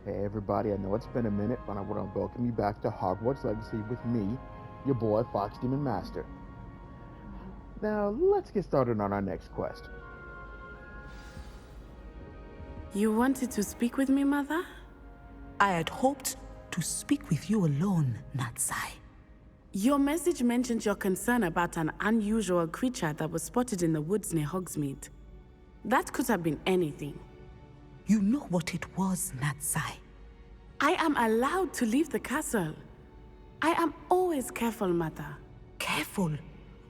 Hey everybody, I know it's been a minute, but I want to welcome you back to Hogwarts Legacy with me, your boy Fox Demon Master. Now, let's get started on our next quest. You wanted to speak with me, Mother? I had hoped to speak with you alone, Natsai. Your message mentioned your concern about an unusual creature that was spotted in the woods near Hogsmeade. That could have been anything. You know what it was, Natsai. I am allowed to leave the castle. I am always careful, Mother. Careful.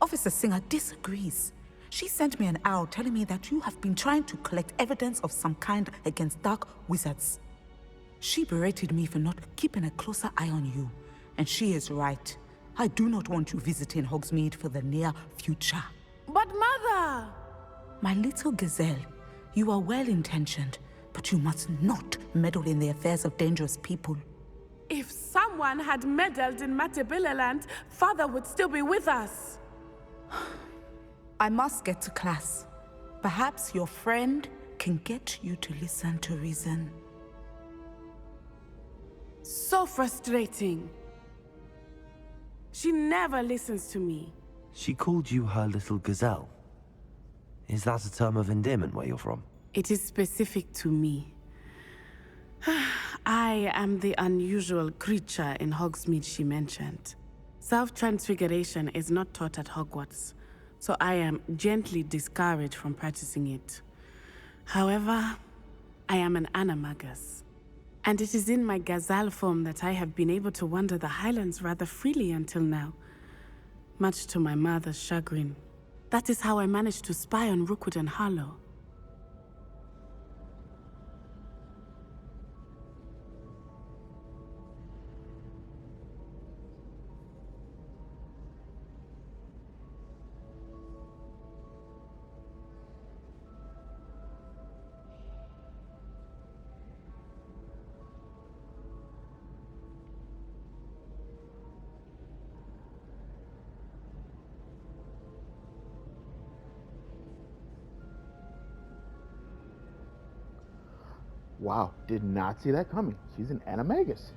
Officer Singer disagrees. She sent me an owl telling me that you have been trying to collect evidence of some kind against dark wizards. She berated me for not keeping a closer eye on you, and she is right. I do not want you visiting Hogsmeade for the near future. But Mother! My little gazelle, you are well-intentioned, but you must not meddle in the affairs of dangerous people. If someone had meddled in Matabeleland, Father would still be with us. I must get to class. Perhaps your friend can get you to listen to reason. So frustrating. She never listens to me. She called you her little gazelle. Is that a term of endearment where you're from? It is specific to me. I am the unusual creature in Hogsmeade she mentioned. Self-transfiguration is not taught at Hogwarts, so I am gently discouraged from practicing it. However, I am an animagus, and it is in my gazelle form that I have been able to wander the Highlands rather freely until now, much to my mother's chagrin. That is how I managed to spy on Rookwood and Harlow. Wow, did not see that coming. She's an animagus.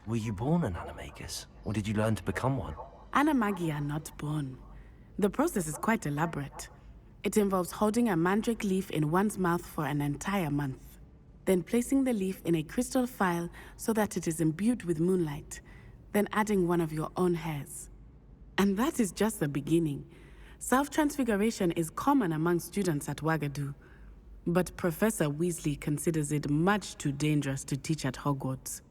Were you born an animagus, or did you learn to become one? Animagi are not born. The process is quite elaborate. It involves holding a mandrake leaf in one's mouth for an entire month, then placing the leaf in a crystal phial so that it is imbued with moonlight, then adding one of your own hairs. And that is just the beginning. Self-transfiguration is common among students at Wagadu, but Professor Weasley considers it much too dangerous to teach at Hogwarts.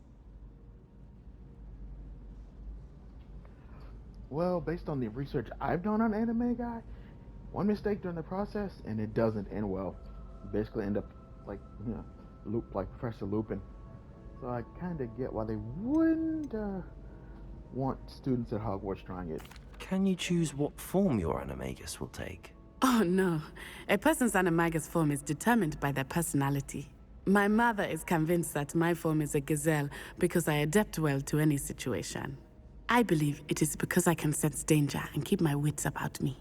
Well, based on the research I've done on anime guy, one mistake during the process and it doesn't end well. You basically end up like, like Professor Lupin. So I kind of get why they wouldn't want students at Hogwarts trying it. Can you choose what form your animagus will take? Oh no, a person's animagus form is determined by their personality. My mother is convinced that my form is a gazelle because I adapt well to any situation. I believe it is because I can sense danger and keep my wits about me.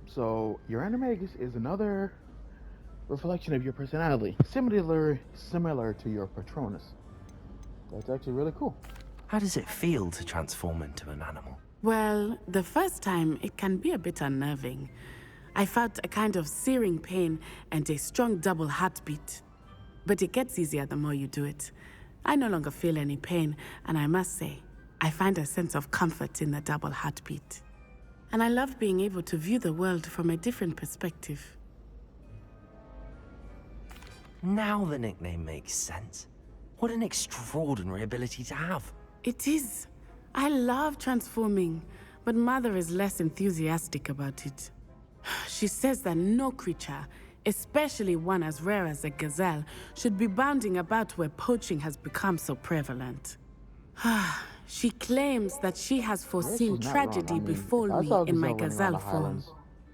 So your animagus is another reflection of your personality, similar to your Patronus. That's actually really cool. How does it feel to transform into an animal? Well, the first time it can be a bit unnerving. I felt a kind of searing pain and a strong double heartbeat. But it gets easier the more you do it. I no longer feel any pain, and I must say, I find a sense of comfort in the double heartbeat. And I love being able to view the world from a different perspective. Now the nickname makes sense. What an extraordinary ability to have. It is. I love transforming, but Mother is less enthusiastic about it. She says that no creature, especially one as rare as a gazelle, should be bounding about where poaching has become so prevalent. She claims that she has foreseen she's not wrong. I tragedy mean, befall if I me saw in my Gazelle running around gazelle the form. Highlands,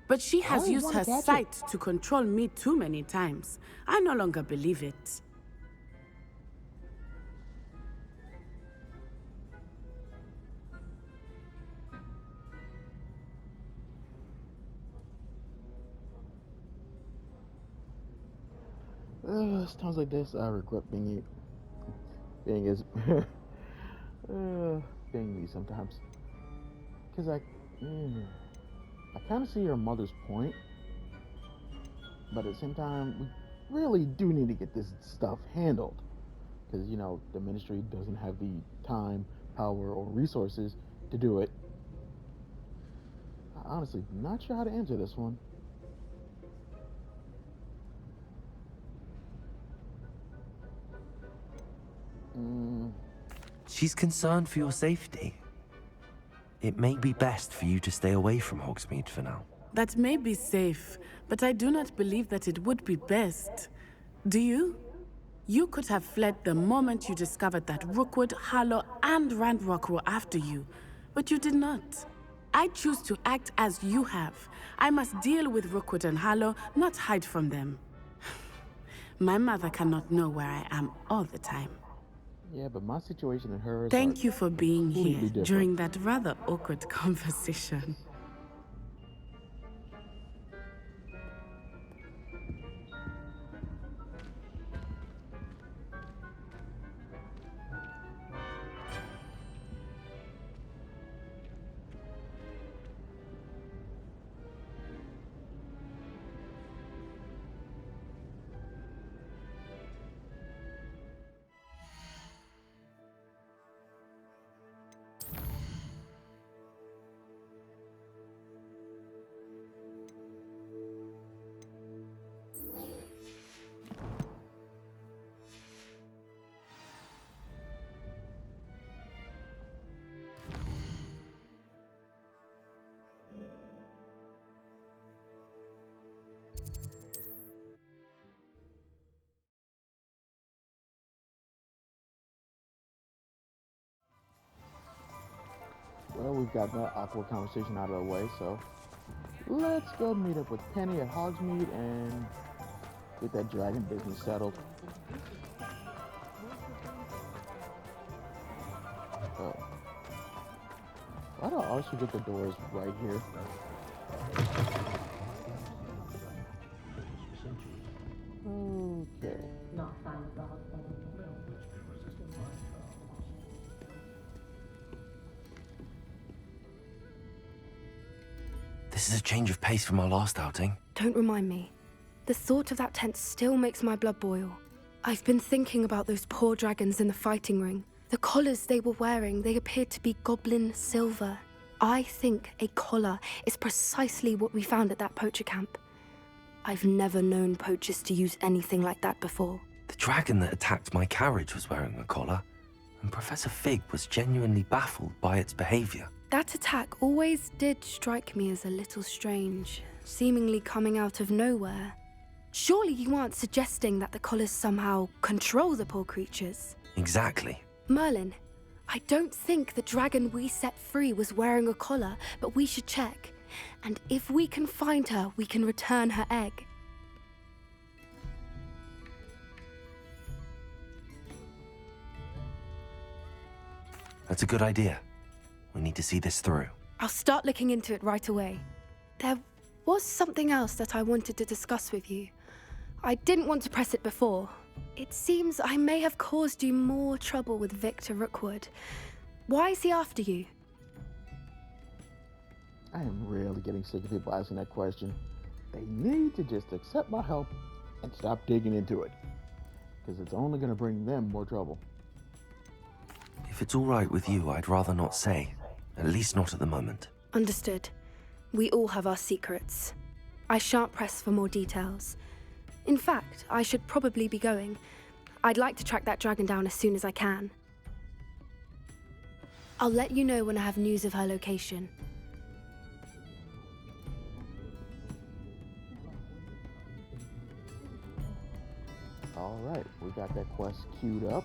But she I has always used wanna her catch it. sight to control me too many times. I no longer believe it. Times like this, I regret being as being me sometimes. Cause I kind of see your mother's point, but at the same time, we really do need to get this stuff handled. Cause the ministry doesn't have the time, power, or resources to do it. I honestly not sure how to answer this one. Mm, She's concerned for your safety. It may be best for you to stay away from Hogsmeade for now. That may be safe, but I do not believe that it would be best. Do you? You could have fled the moment you discovered that Rookwood, Harlow, and Randrock were after you, but you did not. I choose to act as you have. I must deal with Rookwood and Harlow, not hide from them. My mother cannot know where I am all the time. yeah, but my situation and hers Thank are you for being here completely different. during that rather awkward conversation. Well, we've got that awkward conversation out of the way, so let's go meet up with Penny at Hogsmeade and get that dragon business settled. Oh. Why do I always forget the door is right here? Okay. This is a change of pace from our last outing. Don't remind me. The thought of that tent still makes my blood boil. I've been thinking about those poor dragons in the fighting ring. The collars they were wearing, they appeared to be goblin silver. I think a collar is precisely what we found at that poacher camp. I've never known poachers to use anything like that before. The dragon that attacked my carriage was wearing a collar, and Professor Fig was genuinely baffled by its behavior. That attack always did strike me as a little strange, seemingly coming out of nowhere. Surely you aren't suggesting that the collars somehow control the poor creatures? Exactly. Merlin, I don't think the dragon we set free was wearing a collar, but we should check. And if we can find her, we can return her egg. That's a good idea. We need to see this through. I'll start looking into it right away. There was something else that I wanted to discuss with you. I didn't want to press it before. It seems I may have caused you more trouble with Victor Rookwood. Why is he after you? I am really getting sick of people asking that question. They need to just accept my help and stop digging into it, because it's only going to bring them more trouble. If it's all right with you, I'd rather not say. At least not at the moment. Understood. We all have our secrets. I shan't press for more details. In fact, I should probably be going. I'd like to track that dragon down as soon as I can. I'll let you know when I have news of her location. Alright, we got that quest queued up.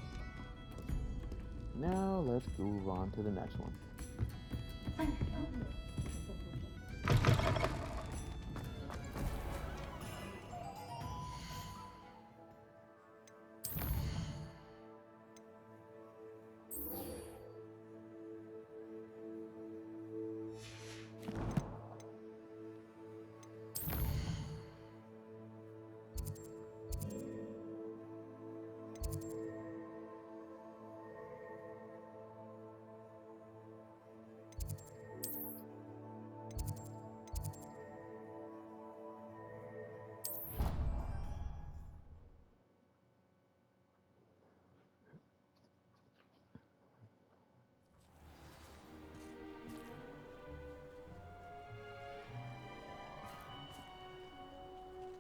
Now let's move on to the next one.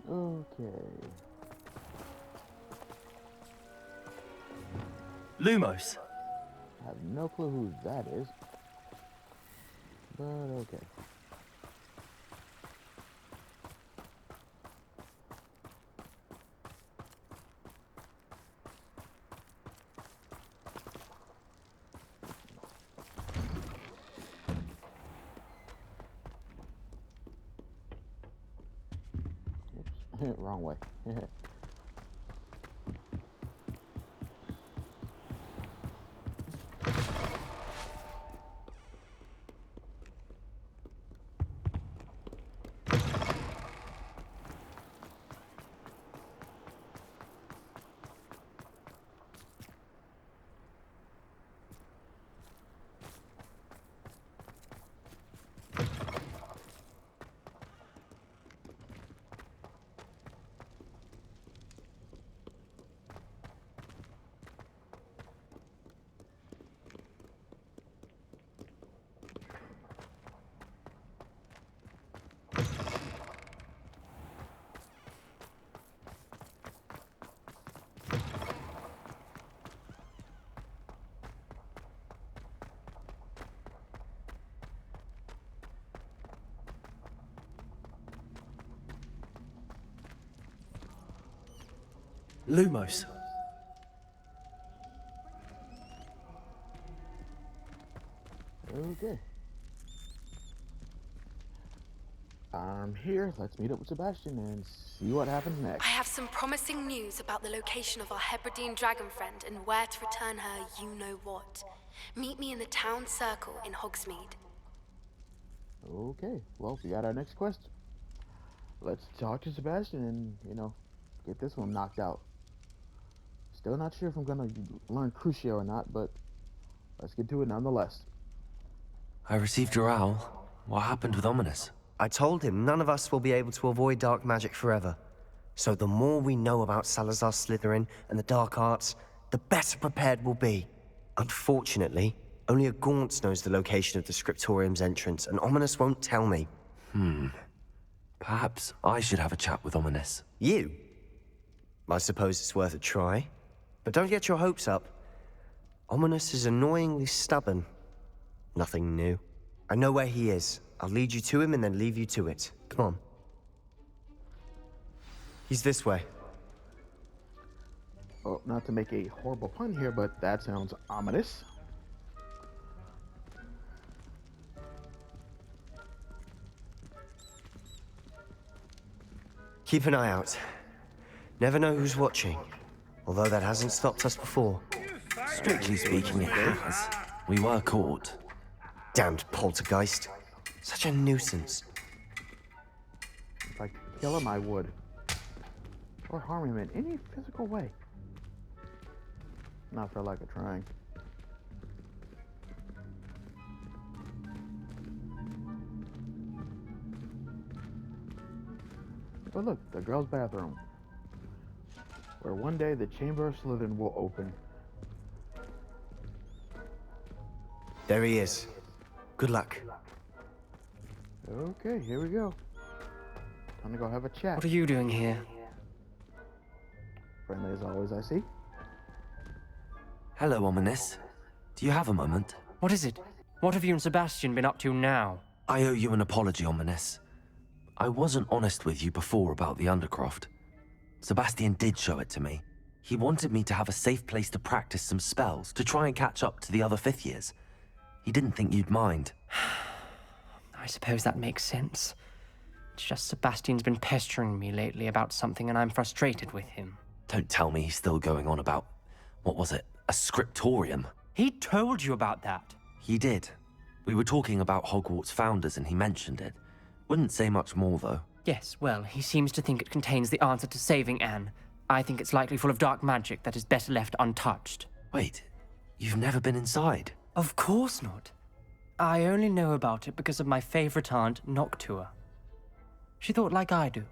Okay. Lumos. I have no clue who that is. But okay. Oops. Wrong way. Lumos. Okay. I'm here. Let's meet up with Sebastian and see what happens next. I have some promising news about the location of our Hebridean dragon friend and where to return her you-know-what. Meet me in the town circle in Hogsmeade. Okay, well, we got our next quest. Let's talk to Sebastian and, get this one knocked out. Still not sure if I'm gonna learn Crucio or not, but let's get to it nonetheless. I received your owl. What happened with Ominous? I told him none of us will be able to avoid dark magic forever. So the more we know about Salazar Slytherin and the dark arts, the better prepared we'll be. Unfortunately, only a Gaunt knows the location of the Scriptorium's entrance, and Ominous won't tell me. Perhaps I should have a chat with Ominous. You? I suppose it's worth a try. But don't get your hopes up. Ominous is annoyingly stubborn. Nothing new. I know where he is. I'll lead you to him and then leave you to it. Come on. He's this way. Well, not to make a horrible pun here, but that sounds ominous. Keep an eye out. Never know who's watching. Although that hasn't stopped us before. Strictly speaking, it has. We were caught. Damned poltergeist. Such a nuisance. If I could kill him, I would. Or harm him in any physical way. Not for lack of trying. But look, the girls' bathroom. Where one day the Chamber of Slytherin will open. There he is. Good luck. Okay, here we go. Time to go have a chat. What are you doing here? Friendly as always, I see. Hello, Ominous. Do you have a moment? What is it? What have you and Sebastian been up to now? I owe you an apology, Ominous. I wasn't honest with you before about the Undercroft. Sebastian did show it to me. He wanted me to have a safe place to practice some spells, to try and catch up to the other 5th years. He didn't think you'd mind. I suppose that makes sense. It's just Sebastian's been pestering me lately about something and I'm frustrated with him. Don't tell me he's still going on about, what was it, a scriptorium? He told you about that. He did. We were talking about Hogwarts founders and he mentioned it. Wouldn't say much more, though. Yes, well, he seems to think it contains the answer to saving Anne. I think it's likely full of dark magic that is better left untouched. Wait, you've never been inside? Of course not. I only know about it because of my favorite aunt, Noctua. She thought like I do.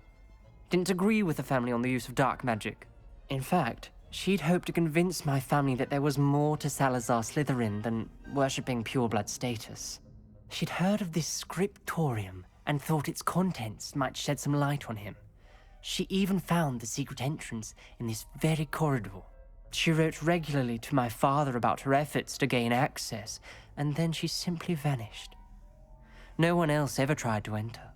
Didn't agree with the family on the use of dark magic. In fact, she'd hoped to convince my family that there was more to Salazar Slytherin than worshipping pureblood status. She'd heard of this scriptorium and thought its contents might shed some light on him. She even found the secret entrance in this very corridor. She wrote regularly to my father about her efforts to gain access, and then she simply vanished. No one else ever tried to enter.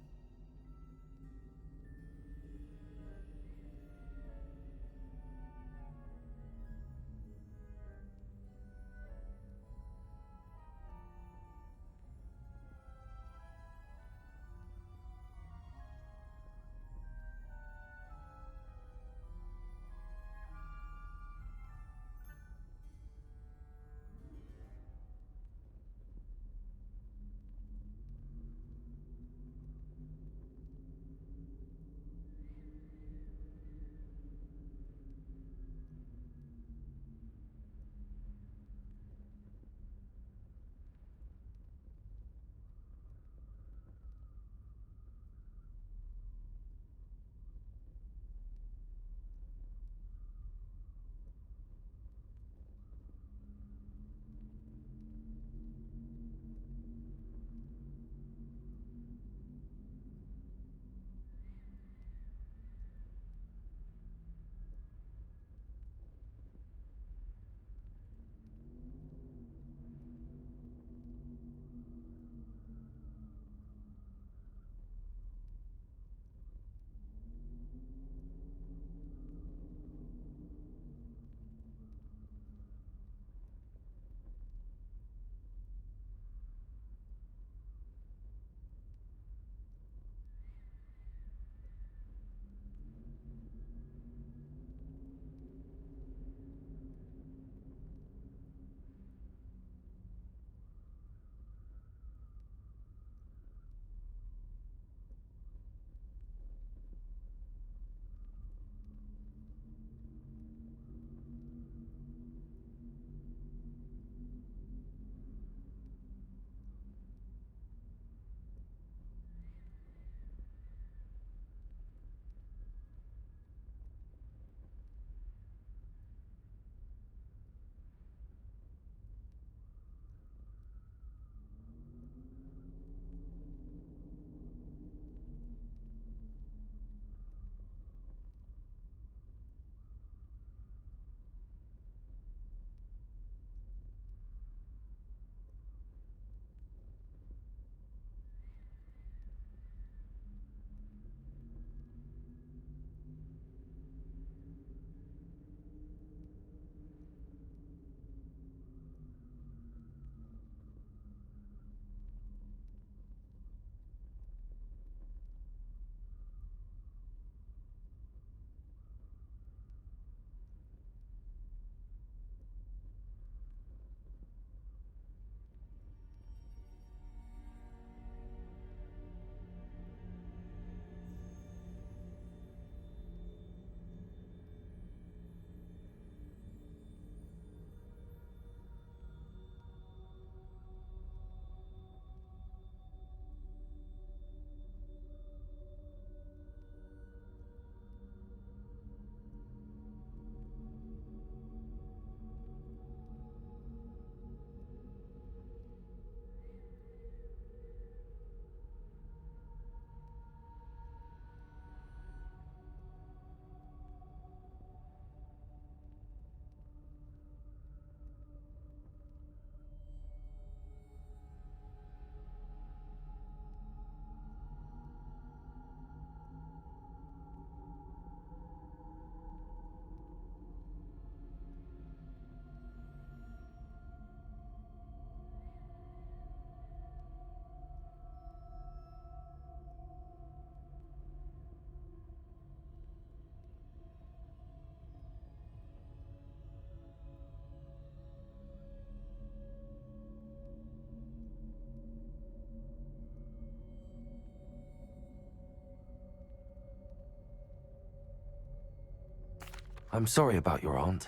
I'm sorry about your aunt.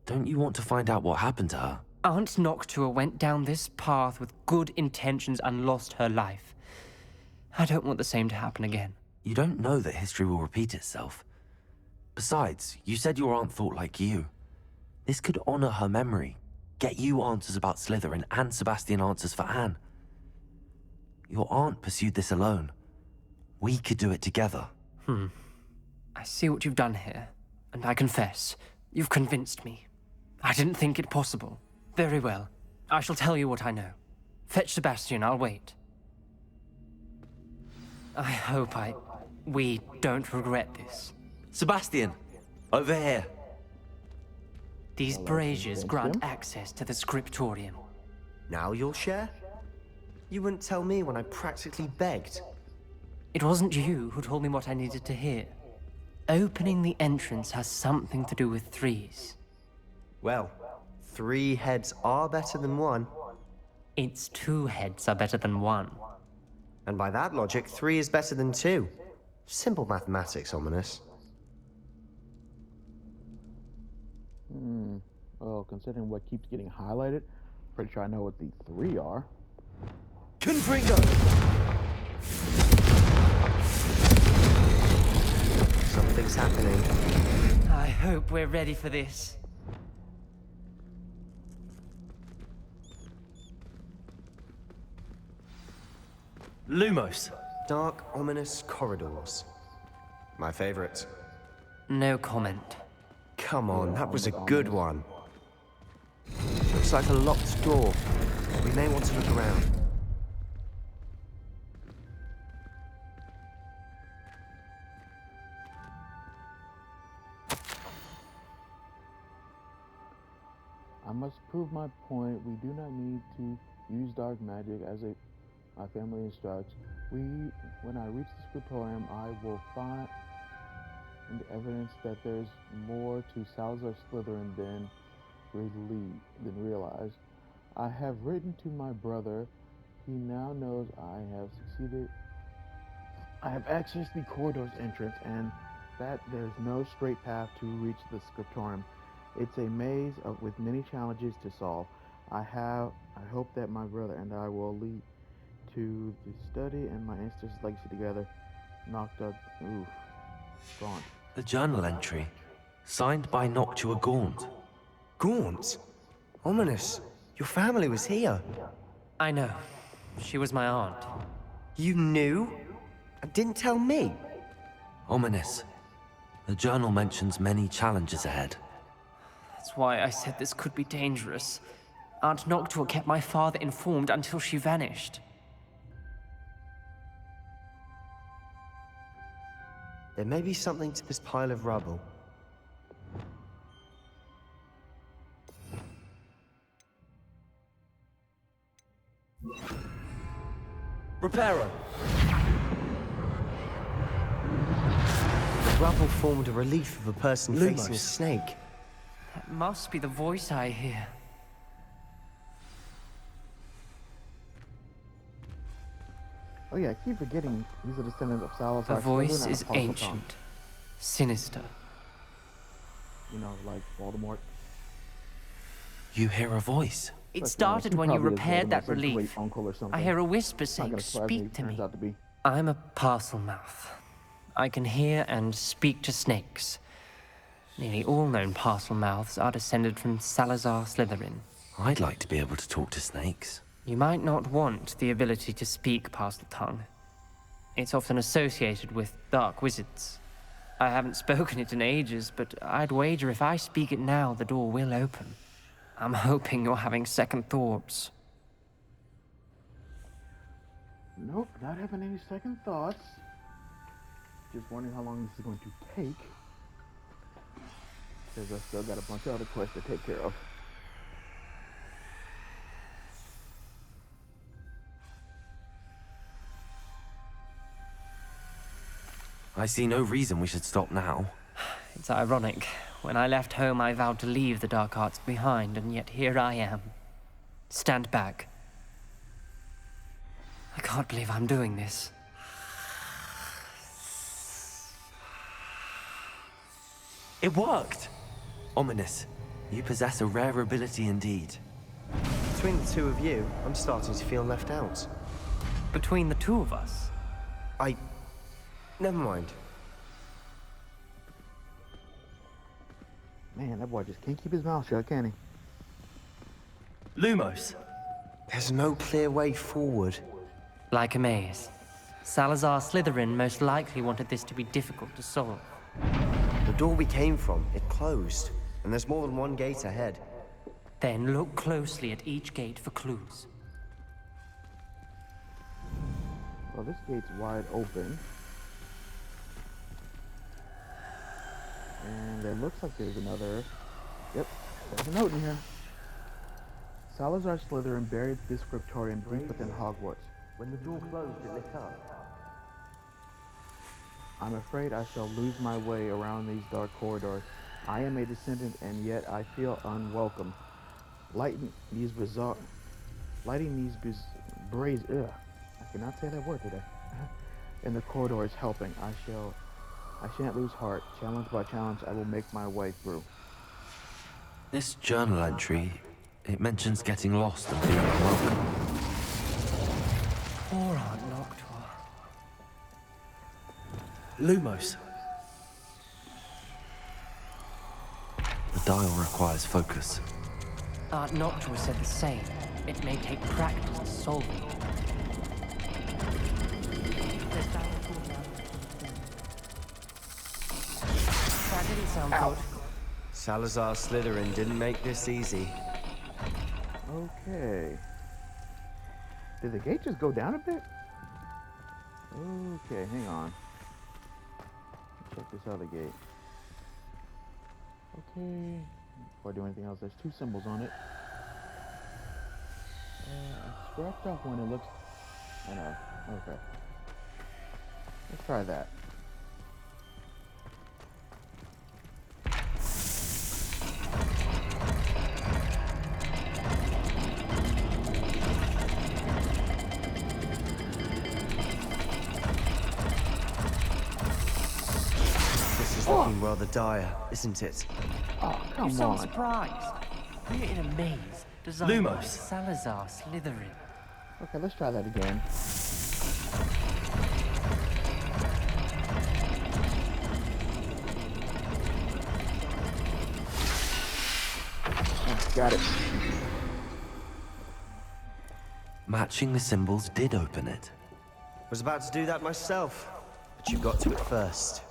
Don't you want to find out what happened to her? Aunt Noctua went down this path with good intentions and lost her life. I don't want the same to happen again. You don't know that history will repeat itself. Besides, you said your aunt thought like you. This could honor her memory, get you answers about Slytherin and Sebastian answers for Anne. Your aunt pursued this alone. We could do it together. I see what you've done here, and I confess, you've convinced me. I didn't think it possible. Very well. I shall tell you what I know. Fetch Sebastian, I'll wait. I hope we don't regret this. Sebastian! Over here! These braziers grant access to the scriptorium. Now you'll share? You wouldn't tell me when I practically begged. It wasn't you who told me what I needed to hear. Opening the entrance has something to do with threes. Well, 3 heads are better than 1. Its 2 heads are better than 1. And by that logic, 3 is better than 2. Simple mathematics, Ominous. Well, considering what keeps getting highlighted, pretty sure I know what the 3 are. Confringo! Something's happening. I hope we're ready for this. Lumos! Dark, ominous corridors. My favorite. No comment. Come on, that was a good one. Looks like a locked door. We may want to look around. I must prove my point. We do not need to use dark magic as my family instructs. When I reach the scriptorium, I will find evidence that there's more to Salazar Slytherin than realized. I have written to my brother. He now knows I have succeeded. I have accessed the corridor's entrance and that there's no straight path to reach the scriptorium. It's a maze with many challenges to solve. I hope that my brother and I will lead to the study and my ancestors' legacy together. Knocked up. Oof. Gaunt. The journal entry. Signed by Noctua Gaunt. Gaunt? Ominous. Your family was here. I know. She was my aunt. You knew? And didn't tell me? Ominous. The journal mentions many challenges ahead. That's why I said this could be dangerous. Aunt Noctua kept my father informed until she vanished. There may be something to this pile of rubble. Reparo! The rubble formed a relief of a person Lumos. facing a snake. That must be the voice I hear. Oh yeah, I keep forgetting he's a descendant of Salazar. The voice Slytherin and is Hufflepuff. ancient, sinister. You know, like Voldemort. You hear a voice. It But, started he when you probably is repaired that Voldemort's, like, relief. great uncle or something. I hear a whisper Not saying, gonna surprise me if "Speak it to turns me." out to be. I'm a parcel mouth. I can hear and speak to snakes. Nearly all known parcel mouths are descended from Salazar Slytherin. I'd like to be able to talk to snakes. You might not want the ability to speak parcel tongue. It's often associated with dark wizards. I haven't spoken it in ages, but I'd wager if I speak it now, the door will open. I'm hoping you're having second thoughts. Nope, not having any second thoughts. Just wondering how long this is going to take. Because I still got a bunch of other quests to take care of. I see no reason we should stop now. It's ironic. When I left home, I vowed to leave the dark arts behind, and yet here I am. Stand back. I can't believe I'm doing this. It worked! Ominous, you possess a rare ability indeed. Between the two of you, I'm starting to feel left out. Between the two of us, Never mind. Man, that boy just can't keep his mouth shut, can he? Lumos, There's no clear way forward. like a maze. Salazar Slytherin most likely wanted this to be difficult to solve. The door we came from, it closed. And there's more than one gate ahead. Then look closely at each gate for clues. Well, this gate's wide open. And it looks like there's another... Yep, there's a note in here. Salazar Slytherin buried this scriptorium deep within Hogwarts. When the door closed, it lit up. I'm afraid I shall lose my way around these dark corridors. I am a descendant, and yet I feel unwelcome. Lighting these brazen... Ugh, I cannot say that word today. In the corridor is helping. I shan't lose heart. Challenge by challenge, I will make my way through. this journal entry, it mentions getting lost and being unwelcome. Poor Aunt Noctua. Lumos. The dial requires focus. Aunt Noctua said the same. It may take practice to solve it. That didn't sound good. Salazar Slytherin didn't make this easy. Okay. Did the gate just go down a bit? Okay, hang on. Check this other gate. Okay. Before I do anything else, there's two symbols on it. I scratched off one. It looks... I know. Okay. Let's try that. This is looking rather dire, isn't it? Oh, You come sound on. surprised. We're in a maze designed by Lumos. Salazar Slytherin. Okay, let's try that again. Oh, got it. Matching the symbols did open it. Was about to do that myself, but you got to it first.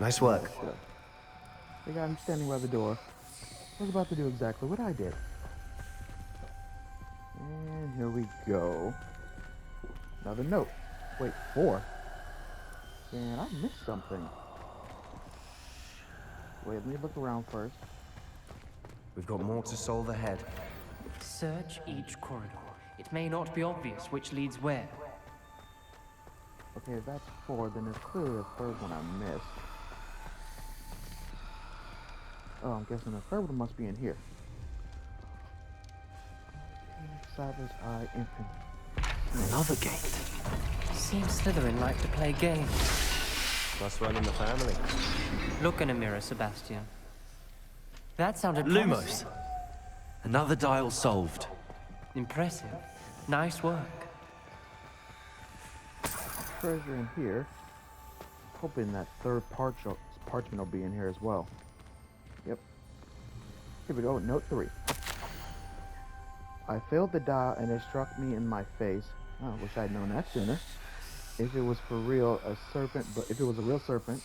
Nice work. The guy who's standing by the door was about to do exactly what I did. And here we go. Another note. Wait, 4. Man, I missed something. Wait, let me look around first. We've got more to solve ahead. Search each corridor. It may not be obvious which leads where. Okay, if that's 4, then there's clearly a third one I missed. Oh, I'm guessing the third one must be in here. Savage Eye Infant. Another gate. Seems Slytherin like to play games. Must run in the family. Look in a mirror, Sebastian. That sounded Lumos. promising. Another dial solved. Impressive. Nice work. Treasure in here. Hoping that third parchment will be in here as well. Yep. Here we go. Note 3. I failed the die and it struck me in my face. Oh, I wish I'd known that sooner. If it was for real, a serpent, but if it was a real serpent,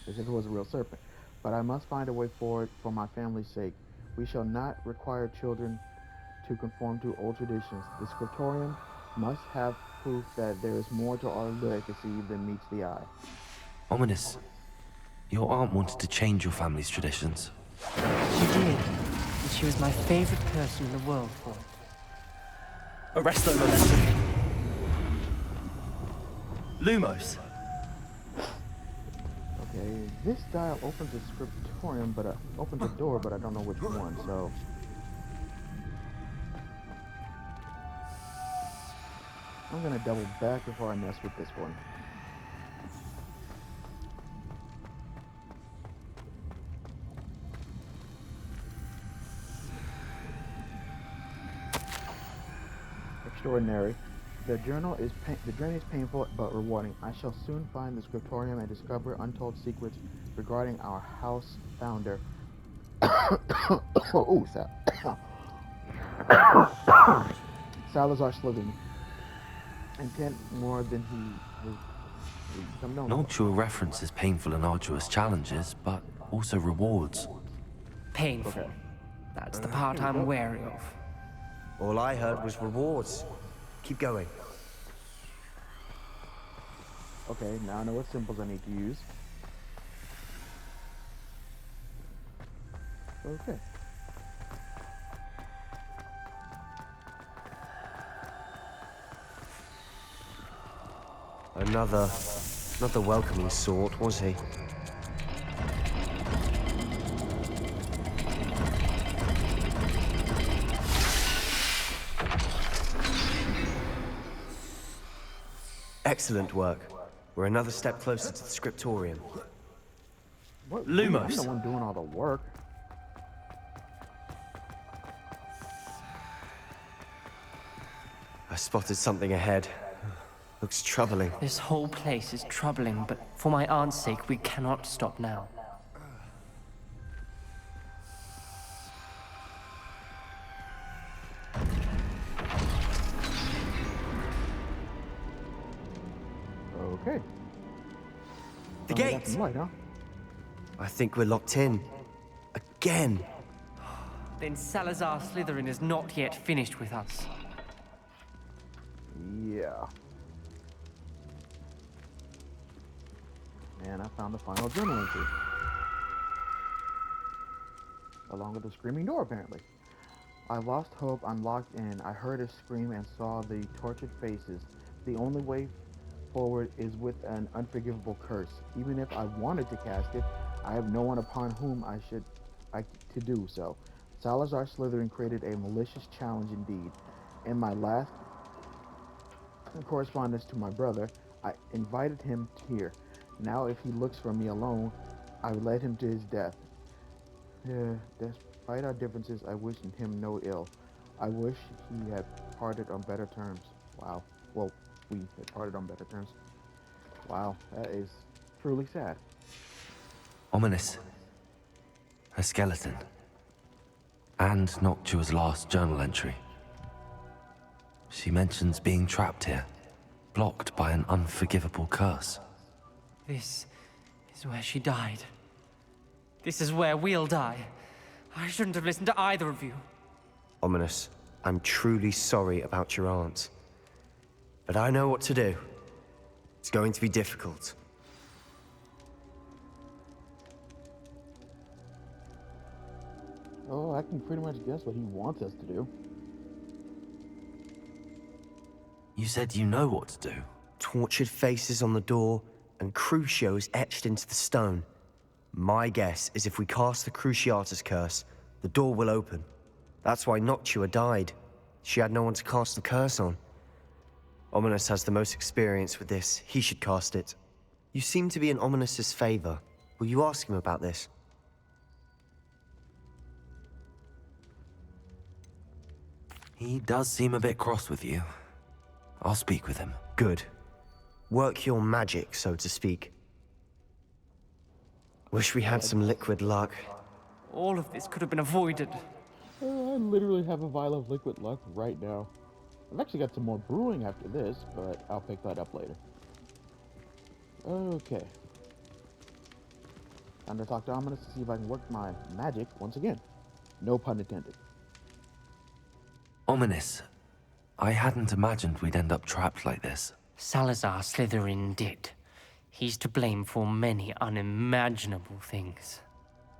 as if it was a real serpent. But I must find a way forward for my family's sake. We shall not require children to conform to old traditions. The scriptorium must have proof that there is more to our legacy than meets the eye. Ominous. Your aunt wanted to change your family's traditions. She did. And she was my favorite person in the world for it. Arresto momentum. Lumos. Okay, this dial opens a scriptorium, but opens a door, but I don't know which one. So, I'm gonna double back before I mess with this one. extraordinary. The journey is painful but rewarding. I shall soon find the scriptorium and discover untold secrets regarding our house founder. Oh, Salazar Slytherin. Intent more than he was. Noctua references painful and arduous challenges, but also rewards. Painful. Okay. That's the part I'm wary of. All I heard was rewards. Keep going. Okay, now I know what symbols I need to use. Okay. Not the welcoming sort, was he? Excellent work. We're another step closer to the scriptorium. What? Lumos. I'm the one doing all the work. I spotted something ahead. Looks troubling. This whole place is troubling, but for my aunt's sake, we cannot stop now. Okay. The Finally got gate! some light, huh? I think we're locked in. Again. Then Salazar Slytherin is not yet finished with us. Yeah. And I found the final journal entry. Along with the screaming door, apparently. I lost hope. I'm locked in. I heard a scream and saw the tortured faces. The only way forward is with an unforgivable curse. Even if I wanted to cast it, I have no one upon whom I to do so. Salazar Slytherin created a malicious challenge indeed. In my last correspondence to my brother, I invited him here. Now if he looks for me alone, I would lead him to his death. Despite our differences, I wish him no ill. I wish he had parted on better terms. Wow. Well, we had parted on better terms. Wow, that is truly sad. Ominous. Her skeleton. And Noctua's last journal entry. She mentions being trapped here, blocked by an unforgivable curse. This is where she died. This is where we'll die. I shouldn't have listened to either of you. Ominous, I'm truly sorry about your aunt. But I know what to do. It's going to be difficult. Oh, I can pretty much guess what he wants us to do. You said you know what to do. Tortured faces on the door and Crucios etched into the stone. My guess is if we cast the Cruciatus curse, the door will open. That's why Noctua died. She had no one to cast the curse on. Ominous has the most experience with this. He should cast it. You seem to be in Ominous's favor. Will you ask him about this? He does seem a bit cross with you. I'll speak with him. Good. Work your magic, so to speak. Wish we had some liquid luck. All of this could have been avoided. I literally have a vial of liquid luck right now. I've actually got some more brewing after this, but I'll pick that up later. Okay. Time to talk to Ominous to see if I can work my magic once again. No pun intended. Ominous. I hadn't imagined we'd end up trapped like this. Salazar Slytherin did. He's to blame for many unimaginable things.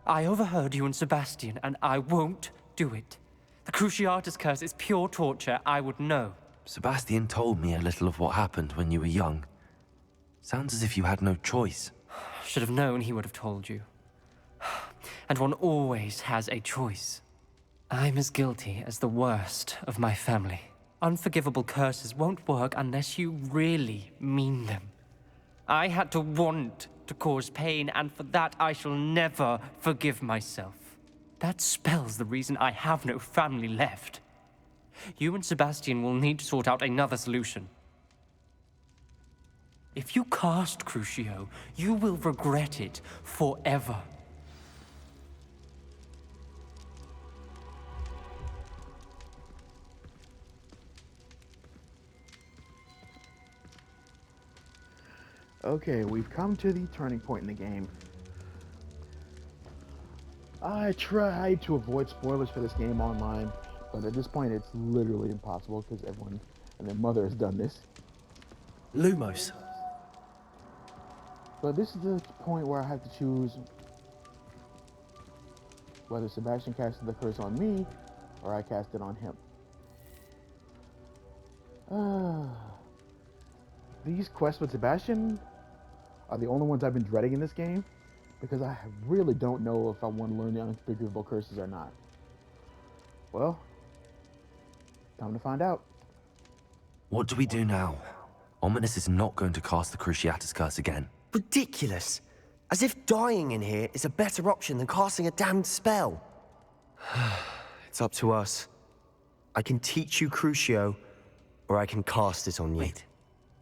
I overheard you and Sebastian, and I won't do it. The Cruciatus curse is pure torture. I would know. Sebastian told me a little of what happened when you were young. Sounds as if you had no choice. Should have known he would have told you. And one always has a choice. I'm as guilty as the worst of my family. Unforgivable curses won't work unless you really mean them. I had to want to cause pain, and for that I shall never forgive myself. That spells the reason I have no family left. You and Sebastian will need to sort out another solution. If you cast Crucio, you will regret it forever. Okay, we've come to the turning point in the game. I tried to avoid spoilers for this game online, but at this point it's literally impossible because everyone and their mother has done this. Lumos. But this is the point where I have to choose whether Sebastian casted the curse on me or I cast it on him. These quests with Sebastian are the only ones I've been dreading in this game because I really don't know if I want to learn the unspeakable curses or not. Well, time to find out. What do we do now? Ominous is not going to cast the Cruciatus curse again. Ridiculous. As if dying in here is a better option than casting a damned spell. It's up to us. I can teach you Crucio, or I can cast it on you. Wait,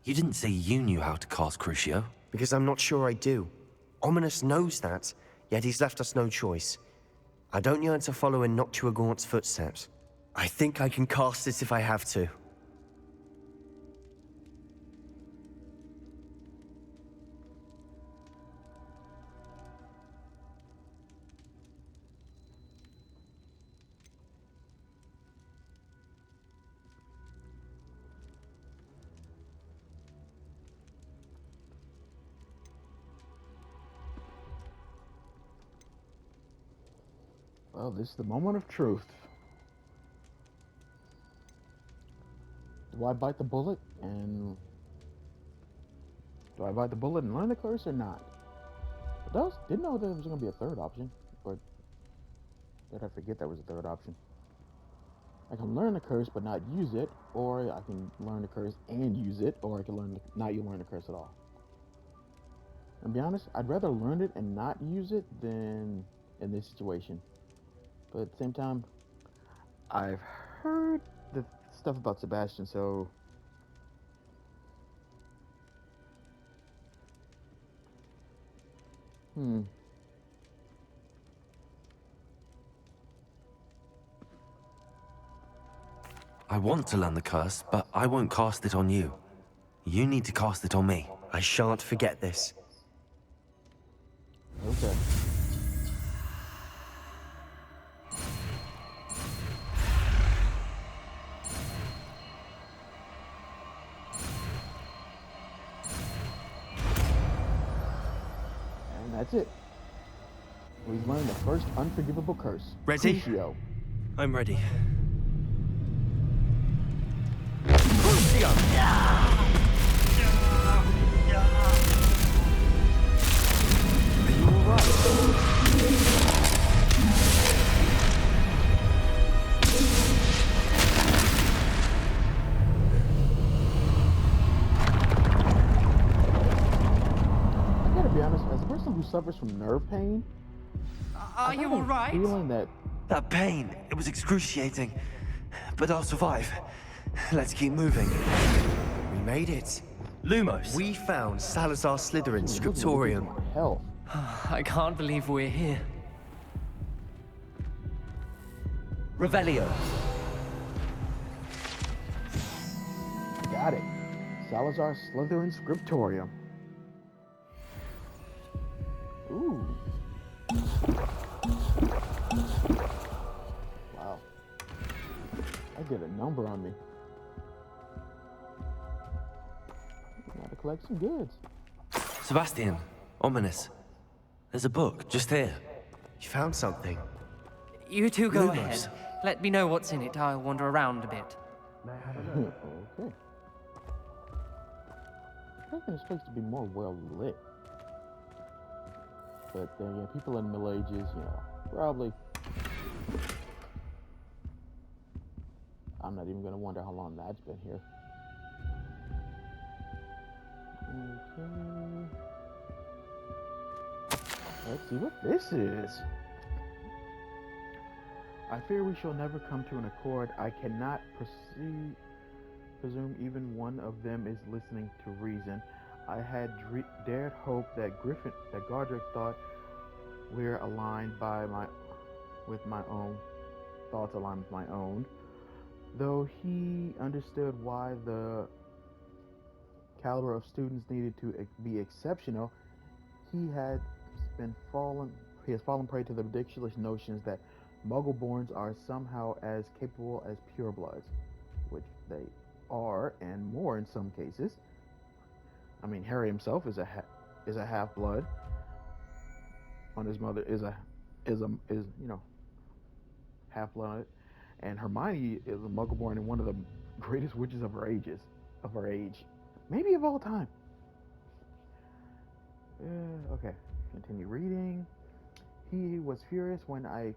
you didn't say you knew how to cast Crucio? Because I'm not sure I do. Ominous knows that, yet he's left us no choice. I don't yearn to follow in Noctua Gaunt's footsteps. I think I can cast it if I have to. Well, this is the moment of truth. Do I bite the bullet and learn the curse or not? Didn't know there was going to be a third option, but did I forget there was a third option? I can learn the curse but not use it, or I can learn the curse and use it, or I can not learn the curse at all. And to be honest, I'd rather learn it and not use it than in this situation. But at the same time, I've heard the stuff about Sebastian, so I want to learn the curse, but I won't cast it on you. You need to cast it on me. I shan't forget this. okay. And that's it. We've learned the first unforgivable curse. Ready? Crucio. I'm ready. I gotta be honest, as a person who suffers from nerve pain, Are you all right? feeling that That pain, it was excruciating. But I'll survive. Let's keep moving. We made it. Lumos. We found Salazar Slytherin's scriptorium. health. I can't believe we're here. Revelio. Got it. Salazar Slytherin Scriptorium. Ooh. Wow. I did a number on me. Gotta collect some goods. Sebastian. Ominous. There's a book just here. You found something. You two go Lumos. ahead. Let me know what's in it. I'll wander around a bit. Okay. I think this place to be more well lit. But then again, people in the Middle Ages, probably. I'm not even gonna wonder how long that's been here. Okay. Let's see what this is. I fear we shall never come to an accord. I cannot presume even one of them is listening to reason. I had dared hope that Godric thought we're aligned with my own thoughts aligned with my own. Though he understood why the caliber of students needed to be exceptional, he had he has fallen prey to the ridiculous notions that Muggleborns are somehow as capable as purebloods, which they are, and more in some cases. I mean, Harry himself is a half blood. On his mother is half blood, and Hermione is a Muggleborn and one of the greatest witches of her age, maybe of all time. Okay, continue reading. He was furious when I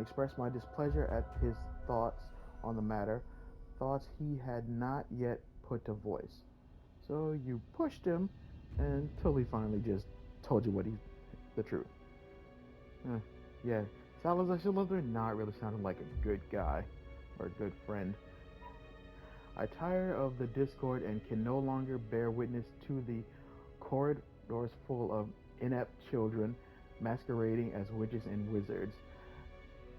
expressed my displeasure at his thoughts on the matter, thoughts he had not yet put to voice. So you pushed him until he finally just told you the truth. Yeah, Salazar Slytherin not really sounding like a good guy or a good friend. I tire of the discord and can no longer bear witness to the corridors full of inept children masquerading as witches and wizards.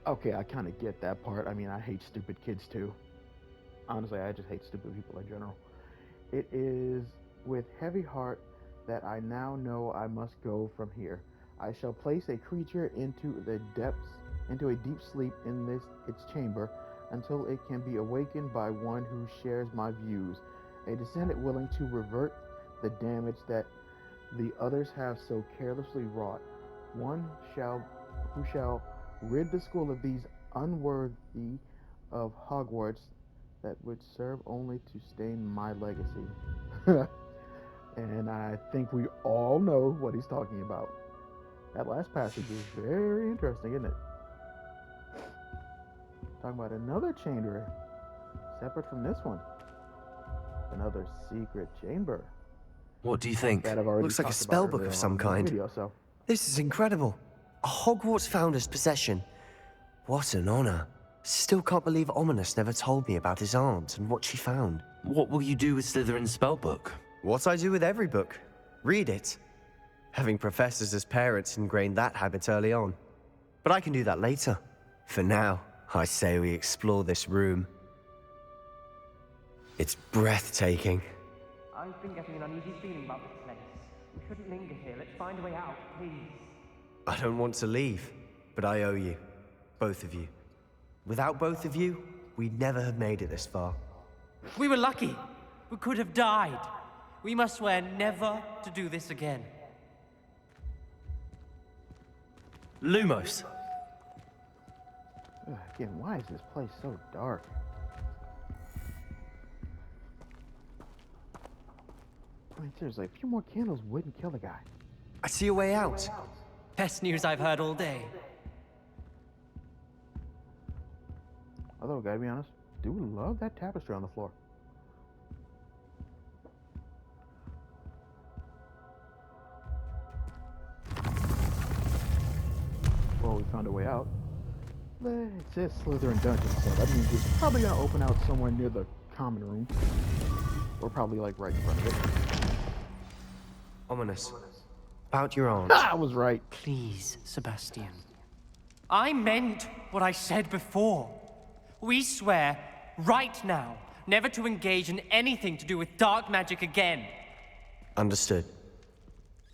Okay, I kind of get that part. I mean, I hate stupid kids too. Honestly, I just hate stupid people in general. It is with heavy heart that I now know I must go from here. I shall place a creature into a deep sleep in its chamber, until it can be awakened by one who shares my views, a descendant willing to revert the damage that the others have so carelessly wrought, one who shall rid the school of these unworthy of Hogwarts that would serve only to stain my legacy. And I think we all know what he's talking about. That last passage is very interesting, isn't it? Talking about another chamber, separate from this one. Another secret chamber. What do you think? That I've already Looks like a talked about spellbook earlier of some on in the kind. video, so. This is incredible. A Hogwarts founder's possession. What an honor. Still can't believe Ominous never told me about his aunt and what she found. What will you do with Slytherin's spellbook? What I do with every book. Read it. Having professors as parents ingrained that habit early on. But I can do that later. For now, I say we explore this room. It's breathtaking. I've been getting an uneasy feeling about this place. We shouldn't linger here. Let's find a way out, please. I don't want to leave, but I owe you. Both of you. Without both of you, we'd never have made it this far. We were lucky. We could have died. We must swear never to do this again. Lumos! Again, why is this place so dark? I mean, seriously, a few more candles wouldn't kill the guy. I see a way out. Best news I've heard all day. Although, gotta be honest, do love that tapestry on the floor. Well, we found a way out. It says Slytherin Dungeon, so that means it's probably gonna open out somewhere near the common room. Or probably like right in front of it. Ominous. About your aunt. I was right. Please, Sebastian. I meant what I said before. We swear, right now, never to engage in anything to do with dark magic again. Understood.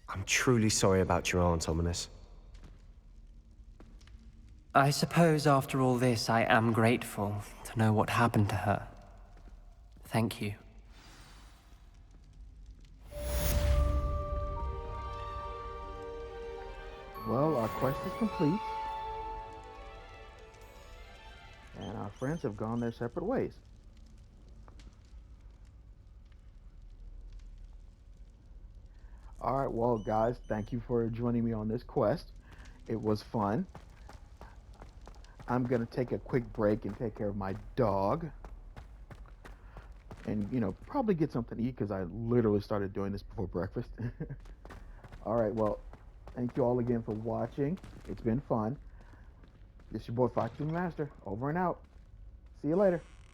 I'm truly sorry about your aunt, Ominous. I suppose after all this, I am grateful to know what happened to her. Thank you. Well, our quest is complete. And our friends have gone their separate ways. Alright, well guys, thank you for joining me on this quest. It was fun. I'm gonna take a quick break and take care of my dog. And, probably get something to eat because I literally started doing this before breakfast. Alright, well, thank you all again for watching. It's been fun. This your boy Fox Master, over and out. See you later.